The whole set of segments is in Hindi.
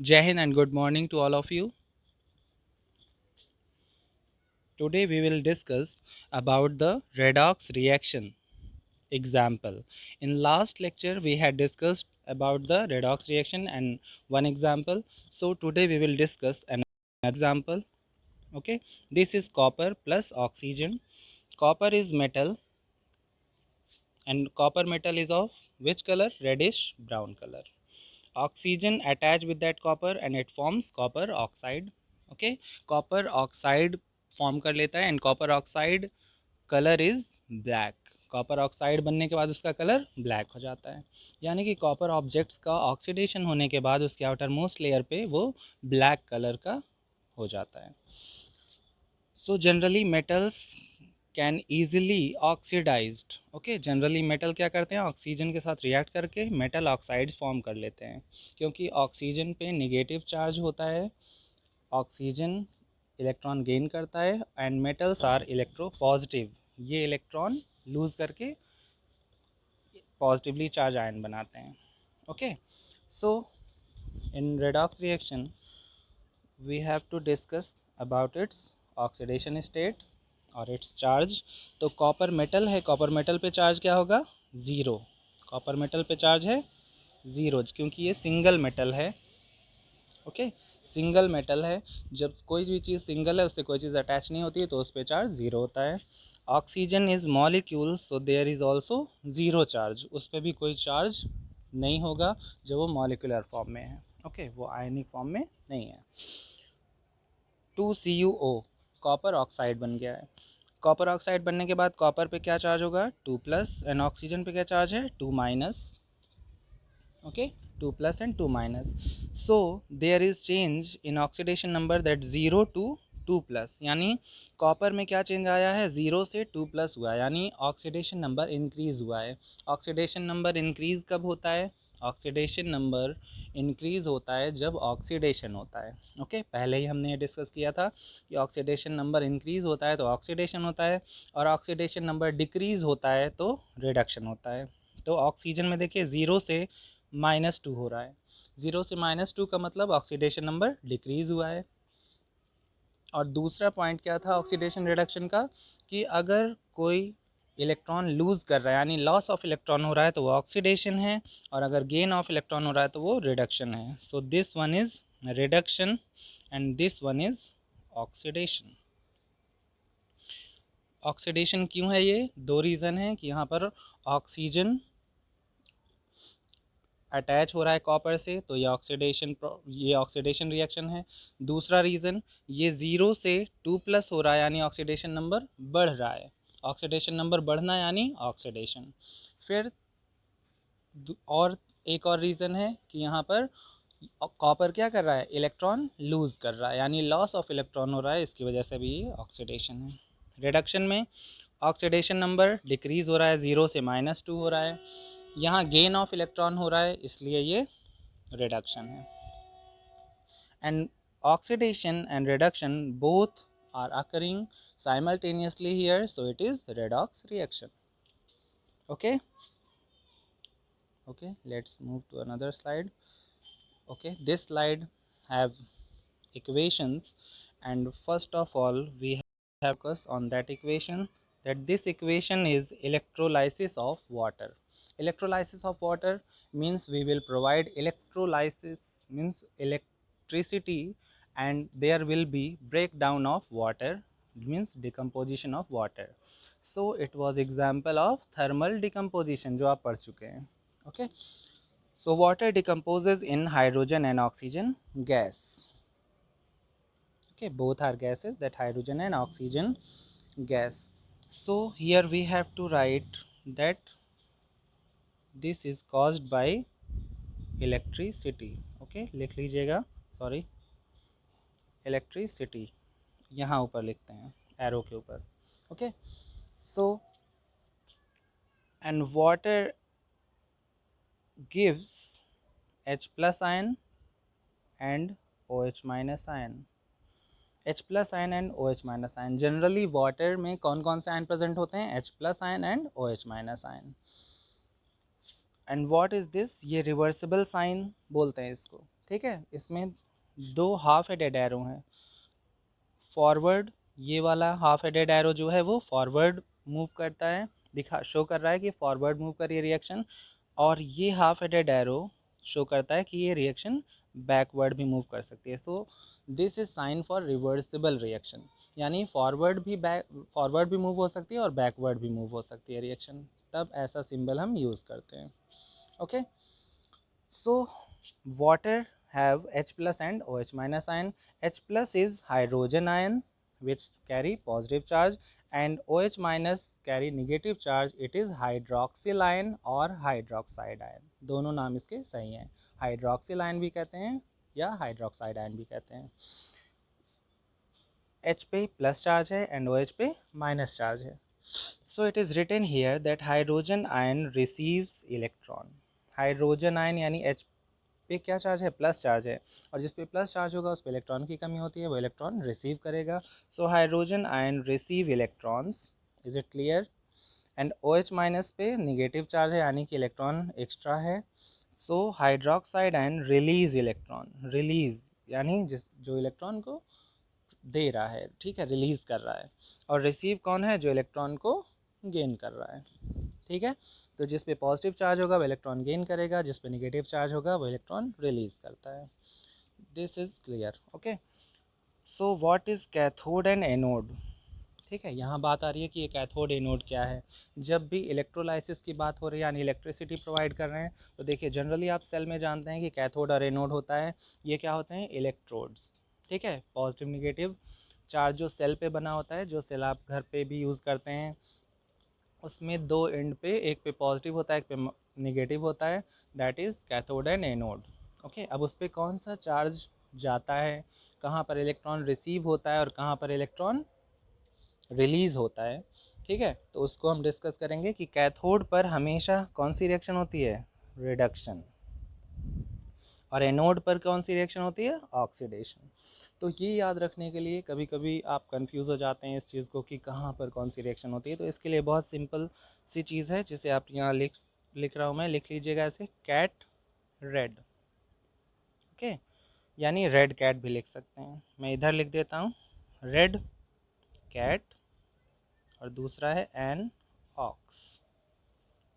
Jai Hind and good morning to all of you. Today we will discuss about the redox reaction example. In last lecture we had discussed about the redox reaction and one example. So today we will discuss an example. Okay, this is copper plus oxygen. Copper is metal and copper metal is of which color? Reddish brown color. Oxygen attach with that copper and it forms copper oxide. Okay, copper oxide form कर लेता है and copper oxide colour is black. Copper oxide बनने के बाद उसका कलर ब्लैक हो जाता है, यानी कि कॉपर ऑब्जेक्ट्स का ऑक्सीडेशन होने के बाद उसके आउटर मोस्ट लेयर पे वो ब्लैक कलर का हो जाता है. So generally metals can easily oxidized. Okay, generally metal क्या करते हैं, ऑक्सीजन के साथ रिएक्ट करके मेटल ऑक्साइड फॉर्म कर लेते हैं, क्योंकि ऑक्सीजन पे नेगेटिव चार्ज होता है. ऑक्सीजन इलेक्ट्रॉन गेन करता है and metals are electropositive. ये इलेक्ट्रॉन लूज करके पॉजिटिवली चार्ज आयन बनाते हैं. Okay, so in redox reaction we have to discuss about its oxidation state और इट्स चार्ज. तो कॉपर मेटल है, कॉपर मेटल पे चार्ज क्या होगा? ज़ीरो. कॉपर मेटल पे चार्ज है ज़ीरो, क्योंकि ये सिंगल मेटल है. ओके, सिंगल मेटल है. जब कोई भी चीज़ सिंगल है, उससे कोई चीज़ अटैच नहीं होती है, तो उस पर चार्ज ज़ीरो होता है. Oxygen is molecule, so there is also zero charge. उस पर भी कोई चार्ज नहीं होगा जब वो मॉलिकुलर फॉर्म में है. ओके, वो आयनिक फॉर्म में नहीं है. 2CuO कॉपर ऑक्साइड बन गया है. कॉपर ऑक्साइड बनने के बाद कॉपर पे क्या चार्ज होगा? 2+ एंड ऑक्सीजन पे क्या चार्ज है? 2-. okay, 2 plus and 2 minus. So there is change in oxidation number that 0 to 2 plus, यानी कॉपर में क्या चेंज आया है? 0 से 2 प्लस हुआ है, यानी ऑक्सीडेशन नंबर इंक्रीज हुआ है. ऑक्सीडेशन नंबर इंक्रीज कब होता है? ऑक्सीडेशन नंबर इंक्रीज होता है जब ऑक्सीडेशन होता है. ओके, पहले ही हमने ये डिस्कस किया था कि ऑक्सीडेशन नंबर इंक्रीज होता है तो ऑक्सीडेशन होता है, और ऑक्सीडेशन नंबर डिक्रीज होता है तो रिडक्शन होता है. तो ऑक्सीजन में देखिए 0 से -2 हो रहा है. 0 से -2 का मतलब ऑक्सीडेशन नंबर डिक्रीज हुआ है. और दूसरा पॉइंट क्या था ऑक्सीडेशन रिडक्शन का, कि अगर कोई इलेक्ट्रॉन लूज कर रहा है यानी लॉस ऑफ इलेक्ट्रॉन हो रहा है तो वो ऑक्सीडेशन है, और अगर गेन ऑफ इलेक्ट्रॉन हो रहा है तो वो रिडक्शन है. So this one is reduction and this one is oxidation. Oxidation क्यों है? ये दो रीज़न है कि यहाँ पर ऑक्सीजन अटैच हो रहा है कॉपर से, तो ये ऑक्सीडेशन रिएक्शन है. दूसरा रीज़न, ये 0 से 2+ हो रहा है यानी ऑक्सीडेशन नंबर बढ़ रहा है. ऑक्सीडेशन नंबर बढ़ना यानी ऑक्सीडेशन. फिर और एक और रीज़न है कि यहाँ पर कॉपर क्या कर रहा है? इलेक्ट्रॉन लूज कर रहा है, यानी लॉस ऑफ इलेक्ट्रॉन हो रहा है, इसकी वजह से भी ये ऑक्सीडेशन है. रिडक्शन में ऑक्सीडेशन नंबर डिक्रीज हो रहा है, 0 से -2 हो रहा है. यहाँ गेन ऑफ इलेक्ट्रॉन हो रहा है, इसलिए ये रिडक्शन है. And oxidation and reduction both are occurring simultaneously here, so it is redox reaction. Okay, okay, let's move to another slide. Okay, this slide have equations, and first of all we have focus on that equation, that this equation is electrolysis of water. Electrolysis of water means we will provide electrolysis, means electricity, and there will be breakdown of water, means decomposition of water. So it was example of thermal decomposition जो आप पढ़ चुके हैं. Okay, so water decomposes in hydrogen and oxygen gas. Okay, both are gases, that hydrogen and oxygen gas. So here we have to write that this is caused by electricity. Okay, लिख लीजिएगा, सॉरी, electricity यहाँ ऊपर लिखते हैं एरो के ऊपर. Okay, so and water gives H plus ion and OH minus ion. H plus ion and OH minus ion. Generally water में कौन कौन से आयन प्रेजेंट होते हैं? H plus ion and OH minus ion. And what is this? ये रिवर्सिबल साइन बोलते हैं इसको. ठीक है, इसमें दो हाफ एडेड एरो हैं। फॉरवर्ड, ये वाला हाफ एडेड एरो जो है वो फॉरवर्ड मूव करता है, शो कर रहा है कि फॉरवर्ड मूव कर रही है रिएक्शन, और ये हाफ एडेड एरो शो करता है कि ये रिएक्शन बैकवर्ड भी मूव कर सकती है। So this is sine for reversible reaction, यानी फॉरवर्ड भी मूव हो सकती है और बैकवर्ड भी मूव हो सकती है रिएक्शन, तब ऐसा सिंबल हम यूज़ करते हैं। Okay, so water have H plus and OH minus ion. H plus is hydrogen ion which carry positive charge, and OH minus carry negative charge. It is hydroxyl ion or hydroxide ion. दोनों नाम इसके सही हैं, हाइड्रोक्सिल आयन भी कहते हैं या हाइड्रोक्साइड आयन भी कहते हैं। H पे प्लस चार्ज है and OH पे माइनस चार्ज है। So it is written here that hydrogen ion receives electron. Hydrogen ion यानी H पे क्या चार्ज है, प्लस चार्ज है, और जिस पे प्लस चार्ज होगा उस पे इलेक्ट्रॉन की कमी होती है, वो इलेक्ट्रॉन रिसीव करेगा। So hydrogen ion receive electrons, is it clear? And OH minus पे निगेटिव चार्ज है यानी कि इलेक्ट्रॉन एक्स्ट्रा है। So hydroxide ion release electron, release यानी जिस जो इलेक्ट्रॉन को दे रहा है, ठीक है, रिलीज कर रहा है, और रिसीव कौन है, जो इलेक्ट्रॉन को गेन कर रहा है। ठीक है, तो जिस पे पॉजिटिव चार्ज होगा वो इलेक्ट्रॉन गेन करेगा, जिस पे नेगेटिव चार्ज होगा वो इलेक्ट्रॉन रिलीज करता है। This is clear. Okay, so what is cathode and anode? ठीक है, यहाँ बात आ रही है कि ये कैथोड एनोड क्या है। जब भी इलेक्ट्रोलाइसिस की बात हो रही है यानी इलेक्ट्रिसिटी प्रोवाइड कर रहे हैं, तो देखिए जनरली आप सेल में जानते हैं कि कैथोड और एनोड होता है। ये क्या होते हैं, इलेक्ट्रोड्स। ठीक है, पॉजिटिव निगेटिव चार्ज जो सेल पे बना होता है, जो सेल आप घर पे भी यूज़ करते हैं, उसमें दो एंड पे, एक पे पॉजिटिव होता है एक पे निगेटिव होता है, that is cathode and anode. Okay, अब उस पर कौन सा चार्ज जाता है, कहाँ पर इलेक्ट्रॉन रिसीव होता है और कहाँ पर इलेक्ट्रॉन रिलीज होता है। ठीक है, तो उसको हम डिस्कस करेंगे कि कैथोड पर हमेशा कौन सी रिएक्शन होती है, रिडक्शन, और एनोड पर कौन सी रिएक्शन होती है, ऑक्सीडेशन। तो ये याद रखने के लिए कभी कभी आप कंफ्यूज हो जाते हैं इस चीज़ को कि कहाँ पर कौन सी रिएक्शन होती है, तो इसके लिए बहुत सिंपल सी चीज़ है जिसे आप यहाँ लिख रहा हूँ मैं, लिख लीजिएगा ऐसे, कैट रेड। ओके, यानी रेड कैट भी लिख सकते हैं, मैं इधर लिख देता हूँ, रेड कैट, और दूसरा है एन ऑक्स।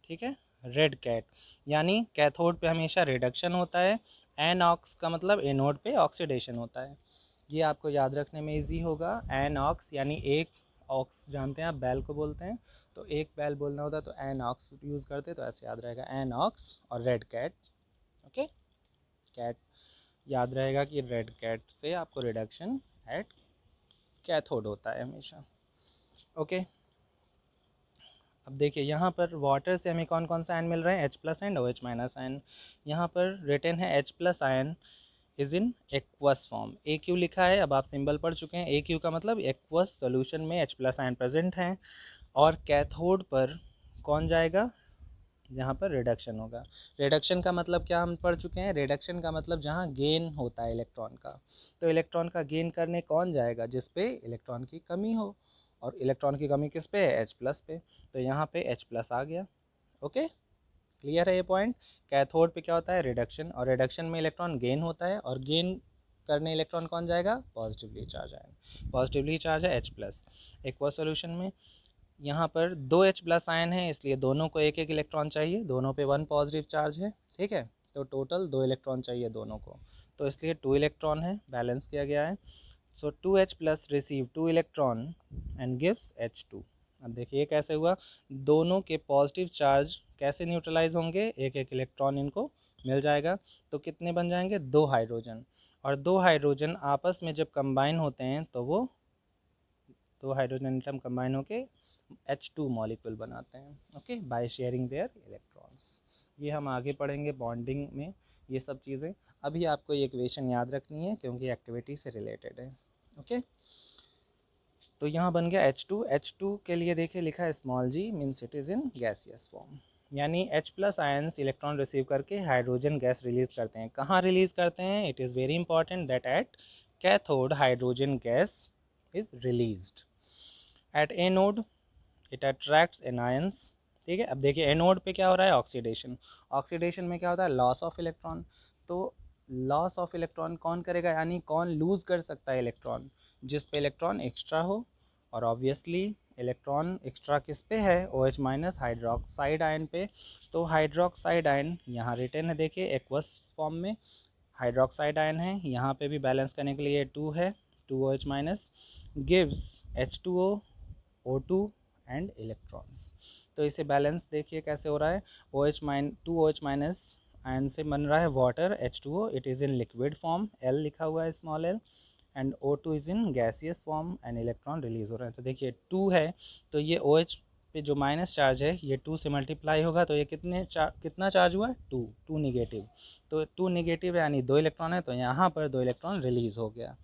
ठीक है, रेड कैट यानी कैथोड पे हमेशा रिडक्शन होता है, एन ऑक्स का मतलब एनोड पे ऑक्सीडेशन होता है। ये आपको याद रखने में इजी होगा। एन ऑक्स यानी एक ऑक्स, जानते हैं आप बैल को बोलते हैं, तो एक बैल बोलना होता है तो एन ऑक्स यूज़ करते, तो ऐसे याद रहेगा, एन ऑक्स और रेड कैट। ओके, कैट याद रहेगा कि रेड कैट से आपको रिडक्शन एट कैथोड होता है हमेशा। ओके, अब देखिए यहाँ पर वाटर से हमें कौन कौन सा आयन मिल रहे हैं, H plus and OH minus ion. यहाँ पर रिटन है H plus ion is in aqueous form, AQ लिखा है, अब आप सिंबल पढ़ चुके हैं, AQ का मतलब एक्वस सॉल्यूशन में H प्लस आयन प्रेजेंट है। और कैथोड पर कौन जाएगा, जहाँ पर रिडक्शन होगा। रिडक्शन का मतलब क्या हम पढ़ चुके हैं, रिडक्शन का मतलब जहाँ गेन होता है इलेक्ट्रॉन का, तो इलेक्ट्रॉन का गेन करने कौन जाएगा, जिस पे इलेक्ट्रॉन की कमी हो, और इलेक्ट्रॉन की कमी किस पे है, H प्लस पे, तो यहाँ पे H प्लस आ गया। ओके, क्लियर है ये पॉइंट। कैथोड पे क्या होता है, रिडक्शन, और रिडक्शन में इलेक्ट्रॉन गेन होता है, और गेन करने इलेक्ट्रॉन कौन जाएगा, positively charge ion, positively charge है H प्लस एक्वा सॉल्यूशन में। यहाँ पर दो H प्लस आयन है, इसलिए दोनों को एक एक इलेक्ट्रॉन चाहिए, दोनों पे वन पॉजिटिव चार्ज है। ठीक है, तो टोटल दो इलेक्ट्रॉन चाहिए दोनों को, तो इसलिए टू इलेक्ट्रॉन है, बैलेंस किया गया है। सो 2H plus receive two electron and gives H2। अब देखिए ये कैसे हुआ, दोनों के पॉजिटिव चार्ज कैसे न्यूट्रलाइज होंगे, एक एक इलेक्ट्रॉन इनको मिल जाएगा, तो कितने बन जाएंगे, दो हाइड्रोजन, और दो हाइड्रोजन आपस में जब कंबाइन होते हैं तो वो दो हाइड्रोजन एटम कंबाइन होके H2 मॉलिक्यूल बनाते हैं। Okay, by sharing their electrons. ये हम आगे पढ़ेंगे बॉन्डिंग में, ये सब चीज़ें। अभी आपको ये इक्वेशन याद रखनी है क्योंकि एक्टिविटी से रिलेटेड है। ओके, तो यहाँ बन गया H2। H2 के लिए देखिए लिखा है small g, means it is in gaseous form, यानी H plus ions electron receive करके हाइड्रोजन गैस रिलीज करते हैं। कहाँ रिलीज करते हैं, it is very important that at cathode hydrogen gas is released, at anode it attracts anions. ठीक है, अब देखिए एनोड पे क्या हो रहा है, ऑक्सीडेशन, ऑक्सीडेशन में क्या होता है, लॉस ऑफ इलेक्ट्रॉन। तो लॉस ऑफ इलेक्ट्रॉन कौन करेगा, यानी कौन लूज़ कर सकता है इलेक्ट्रॉन, जिस पे इलेक्ट्रॉन एक्स्ट्रा हो। और ऑब्वियसली इलेक्ट्रॉन एक्स्ट्रा किस पे है, OH माइनस हाइड्रोक्साइड आयन पे। तो हाइड्रोक्साइड आयन यहाँ रिटर्न है, देखिए एक्वस फॉर्म में हाइड्रोक्साइड आयन है, यहाँ पे भी बैलेंस करने के लिए 2 है, 2OH minus gives H2O O2 and electrons. तो इसे बैलेंस देखिए कैसे हो रहा है, OH-2OH माइनस आयन से बन रहा है water H2O, it is in liquid form, L लिखा हुआ है small l, and O2 is in gaseous form and electron release हो रहा है। तो देखिए 2 है, तो ये OH पे जो माइनस चार्ज है ये 2 से मल्टीप्लाई होगा, तो ये कितना चार्ज हुआ है, 2 निगेटिव। तो 2 निगेटिव यानी 2 इलेक्ट्रॉन है, तो यहाँ पर 2 इलेक्ट्रॉन रिलीज हो गया।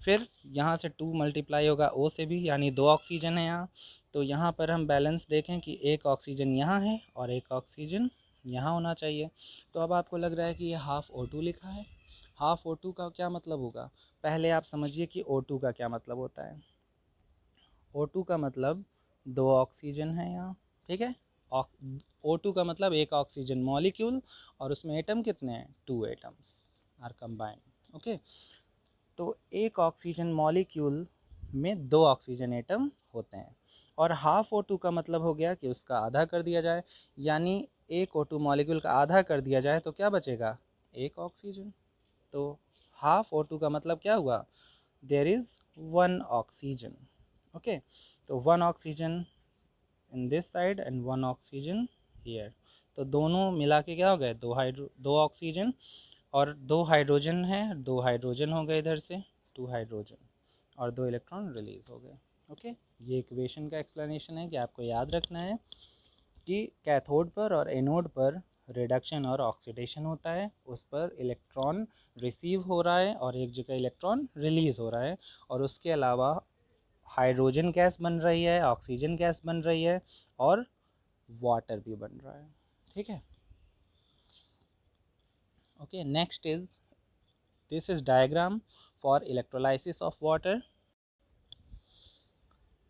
फिर यहाँ से 2 मल्टीप्लाई होगा O से भी, यानी 2 ऑक्सीजन है यहाँ। तो यहाँ पर हम बैलेंस देखें कि एक ऑक्सीजन यहाँ है और एक ऑक्सीजन यहाँ होना चाहिए। तो अब आपको लग रहा है कि ये हाफ O2 लिखा है, हाफ O2 का क्या मतलब होगा, पहले आप समझिए कि O2 का क्या मतलब होता है। O2 का मतलब 2 ऑक्सीजन है यहाँ, ठीक है। O2 का मतलब एक ऑक्सीजन मॉलिक्यूल, और उसमें एटम कितने हैं, 2 एटम्स आर कंबाइंड, ओके। तो एक ऑक्सीजन मॉलिक्यूल में 2 ऑक्सीजन एटम होते हैं, और हाफ O2 का मतलब हो गया कि उसका आधा कर दिया जाए, यानी एक O2 मॉलिक्यूल का आधा कर दिया जाए तो क्या बचेगा, एक ऑक्सीजन। तो हाफ O2 का मतलब क्या हुआ, देयर इज 1 ऑक्सीजन, ओके। तो 1 oxygen in this side and 1 oxygen here, तो दोनों मिला के क्या हो गए, दो ऑक्सीजन, और 2 हाइड्रोजन है, 2 हाइड्रोजन हो गए इधर से, 2 हाइड्रोजन, और 2 इलेक्ट्रॉन रिलीज हो गए, ओके। ये इक्वेशन का एक्सप्लेनेशन है कि आपको याद रखना है कि कैथोड पर और एनोड पर रिडक्शन और ऑक्सीडेशन होता है, उस पर इलेक्ट्रॉन रिसीव हो रहा है और एक जगह इलेक्ट्रॉन रिलीज हो रहा है, और उसके अलावा हाइड्रोजन गैस बन रही है, ऑक्सीजन गैस बन रही है, और वाटर भी बन रहा है, ठीक है। Okay, next is, this is diagram for electrolysis of water.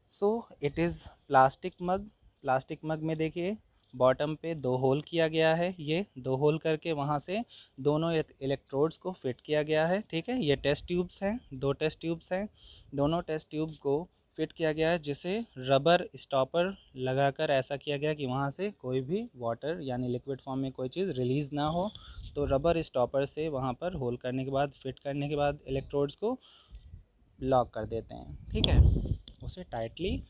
So it is plastic mug में देखिए बॉटम पे 2 होल किया गया है, ये 2 होल करके वहाँ से दोनों इलेक्ट्रोड्स को फिट किया गया है, ठीक है। ये टेस्ट ट्यूब्स हैं, 2 टेस्ट ट्यूब्स हैं, दोनों टेस्ट ट्यूब को फिट किया गया है, जिसे रबर स्टॉपर लगाकर ऐसा किया गया कि वहाँ से कोई भी वाटर यानी लिक्विड फॉर्म में कोई चीज़ रिलीज़ ना हो। तो रबर स्टॉपर से वहाँ पर होल करने के बाद, फिट करने के बाद इलेक्ट्रोड्स को लॉक कर देते हैं, ठीक है, उसे टाइटली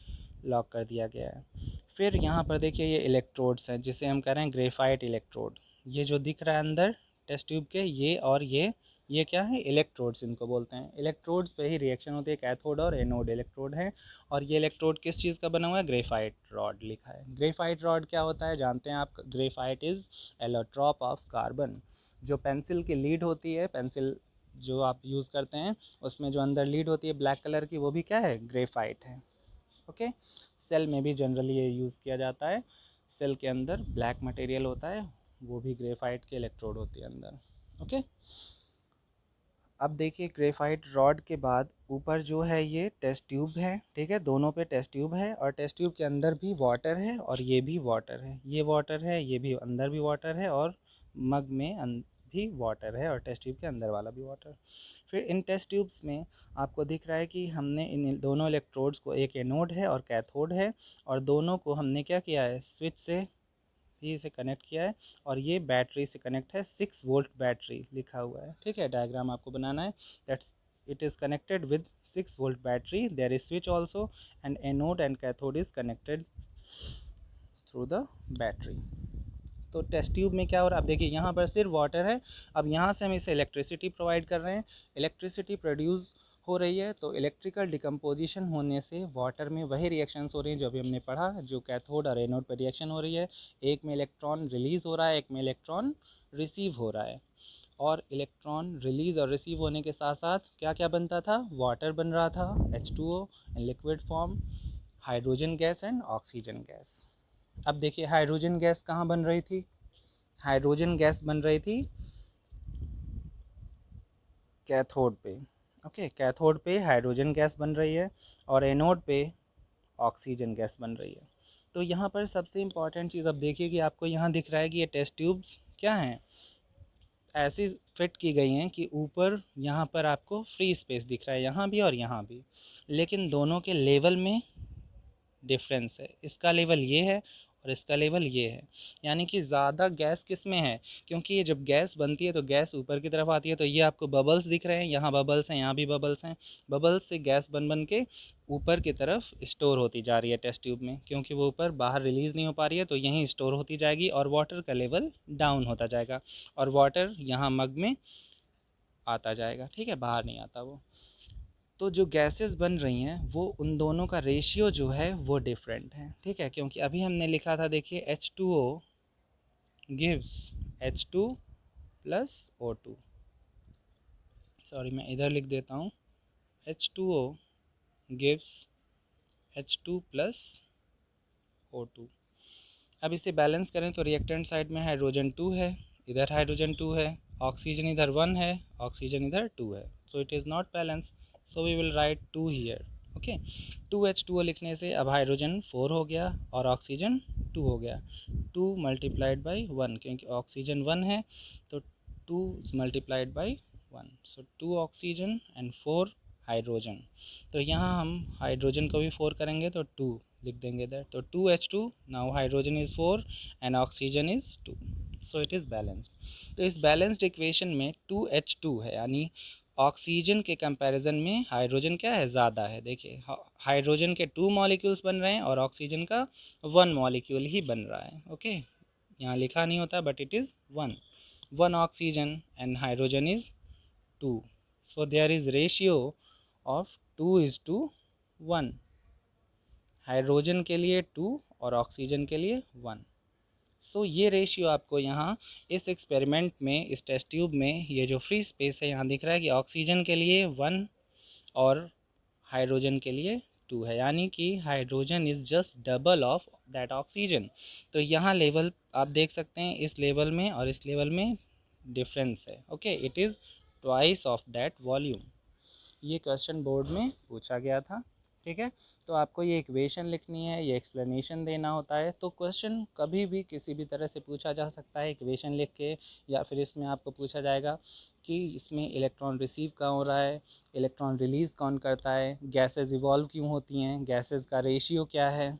लॉक कर दिया गया है। फिर यहाँ पर देखिए ये इलेक्ट्रोड्स हैं, जिसे हम कह रहे हैं ग्रेफाइट इलेक्ट्रोड। ये जो दिख रहा है अंदर टेस्ट ट्यूब के, ये और ये क्या है, इलेक्ट्रोड्स इनको बोलते हैं। इलेक्ट्रोड्स पे ही रिएक्शन होती है, कैथोड और एनोड इलेक्ट्रोड है। और ये इलेक्ट्रोड किस चीज़ का बना हुआ है, ग्रेफाइट रॉड लिखा है। ग्रेफाइट रॉड क्या होता है जानते हैं आप, graphite is allotrope of carbon. जो पेंसिल की लीड होती है, पेंसिल जो आप यूज़ करते हैं, उसमें जो अंदर लीड होती है ब्लैक कलर की, वो भी क्या है, ग्रेफाइट है, ओके। सेल में भी जनरली ये यूज़ किया जाता है, सेल के अंदर ब्लैक मटेरियल होता है, वो भी ग्रेफाइट के इलेक्ट्रोड होती है अंदर, ओके। अब देखिए ग्रेफाइट रॉड के बाद ऊपर जो है ये टेस्ट ट्यूब है, ठीक है, दोनों पे टेस्ट ट्यूब है, और टेस्ट ट्यूब के अंदर भी वाटर है और ये भी वाटर है, ये वाटर है, ये भी अंदर भी वाटर है, और मग में भी वाटर है, और टेस्ट ट्यूब के अंदर वाला भी वाटर। फिर इन टेस्ट ट्यूब्स में आपको दिख रहा है कि हमने इन दोनों इलेक्ट्रोड्स को, एक एनोड है और कैथोड है, और दोनों को हमने क्या किया है, स्विच से ही इसे कनेक्ट किया है, और ये बैटरी से कनेक्ट है, 6 वोल्ट बैटरी लिखा हुआ है, ठीक है। डायग्राम आपको बनाना है, that's it is connected with 6 volt battery, there is switch also, and anode and cathode is connected through the battery. तो टेस्ट ट्यूब में क्या हो रहा है, अब देखिए यहाँ पर सिर्फ वाटर है, अब यहाँ से हम इसे इलेक्ट्रिसिटी प्रोवाइड कर रहे हैं, इलेक्ट्रिसिटी प्रोड्यूस हो रही है, तो इलेक्ट्रिकल डिकम्पोजिशन होने से वाटर में वही रिएक्शंस हो रही हैं जो अभी हमने पढ़ा, जो कैथोड और एनोड पर रिएक्शन हो रही है। एक में इलेक्ट्रॉन रिलीज़ हो रहा है, एक में इलेक्ट्रॉन रिसीव हो रहा है, और इलेक्ट्रॉन रिलीज़ और रिसीव होने के साथ साथ क्या क्या बनता था, वाटर बन रहा था H2O in liquid form, hydrogen gas and oxygen gas. अब देखिए हाइड्रोजन गैस कहाँ बन रही थी, हाइड्रोजन गैस बन रही थी कैथोड पे, ओके, कैथोड पे हाइड्रोजन गैस बन रही है, और एनोड पे ऑक्सीजन गैस बन रही है। तो यहाँ पर सबसे इम्पॉर्टेंट चीज़ अब देखिए कि आपको यहाँ दिख रहा है कि ये टेस्ट ट्यूब्स क्या हैं, ऐसी फिट की गई हैं कि ऊपर यहाँ पर आपको फ्री स्पेस दिख रहा है, यहाँ भी और यहाँ भी, लेकिन दोनों के लेवल में डिफरेंस है। इसका लेवल ये है और इसका लेवल ये है, यानी कि ज़्यादा गैस किस में है, क्योंकि ये जब गैस बनती है तो गैस ऊपर की तरफ आती है, तो ये आपको बबल्स दिख रहे हैं, यहाँ बबल्स हैं, यहाँ भी बबल्स हैं। बबल्स से गैस बन बन के ऊपर की तरफ स्टोर होती जा रही है टेस्ट ट्यूब में, क्योंकि वो ऊपर बाहर रिलीज़ नहीं हो पा रही है, तो यहीं स्टोर होती जाएगी और वाटर का लेवल डाउन होता जाएगा और वाटर यहाँ मग में आता जाएगा, ठीक है, बाहर नहीं आता वो। तो जो गैसेस बन रही हैं वो उन दोनों का रेशियो जो है वो डिफरेंट है, ठीक है, क्योंकि अभी हमने लिखा था, देखिए H2O gives H2 plus O2, sorry मैं इधर लिख देता हूँ, H2O gives H2 plus O2। अब इसे बैलेंस करें तो रिएक्टेंट साइड में हाइड्रोजन 2 है, इधर हाइड्रोजन 2 है, ऑक्सीजन इधर 1 है, ऑक्सीजन इधर 2 है, so it is not balance, so we will write 2 here. Okay, 2H2O लिखने से अब हाइड्रोजन 4 हो गया और ऑक्सीजन 2 हो गया, 2 मल्टीप्लाइड बाई 1, क्योंकि ऑक्सीजन 1 है तो 2 multiplied by 1, so 2 oxygen and 4 hydrogen. तो यहाँ हम हाइड्रोजन को भी 4 करेंगे तो 2 लिख देंगे इधर, तो 2H2, now hydrogen is 4 and oxygen is 2, so it is balanced. तो इस बैलेंस्ड इक्वेशन में 2H2 है, यानी ऑक्सीजन के कंपैरिजन में हाइड्रोजन क्या है, ज़्यादा है। देखिए हाइड्रोजन के 2 मॉलिक्यूल्स बन रहे हैं और ऑक्सीजन का 1 मॉलिक्यूल ही बन रहा है। ओके, यहाँ लिखा नहीं होता but it is 1 oxygen and hydrogen is 2, so there is ratio of 2:1, hydrogen के लिए 2 और ऑक्सीजन के लिए 1। सो ये रेशियो आपको यहाँ इस एक्सपेरिमेंट में, इस टेस्ट ट्यूब में, ये जो फ्री स्पेस है यहाँ दिख रहा है कि ऑक्सीजन के लिए 1 और हाइड्रोजन के लिए 2 है, यानी कि hydrogen is just double of that oxygen. तो यहाँ लेवल आप देख सकते हैं, इस लेवल में और इस लेवल में डिफरेंस है। Okay, it is twice of that volume. ये क्वेश्चन बोर्ड में पूछा गया था, ठीक है। तो आपको ये इक्वेशन लिखनी है, ये एक्सप्लेनेशन देना होता है। तो क्वेश्चन कभी भी किसी भी तरह से पूछा जा सकता है इक्वेशन लिख के, या फिर इसमें आपको पूछा जाएगा कि इसमें इलेक्ट्रॉन रिसीव कहाँ हो रहा है, इलेक्ट्रॉन रिलीज़ कौन करता है, गैसेज इवॉल्व क्यों होती हैं, गैसेज का रेशियो क्या है।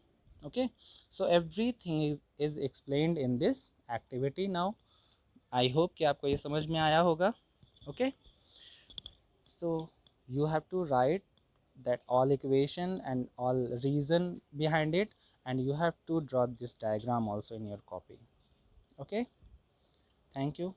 Okay, so everything is explained in this activity now. I hope कि आपको ये समझ में आया होगा। Okay, so you have to write that all equation and all reason behind it, and you have to draw this diagram also in your copy. Okay, thank you.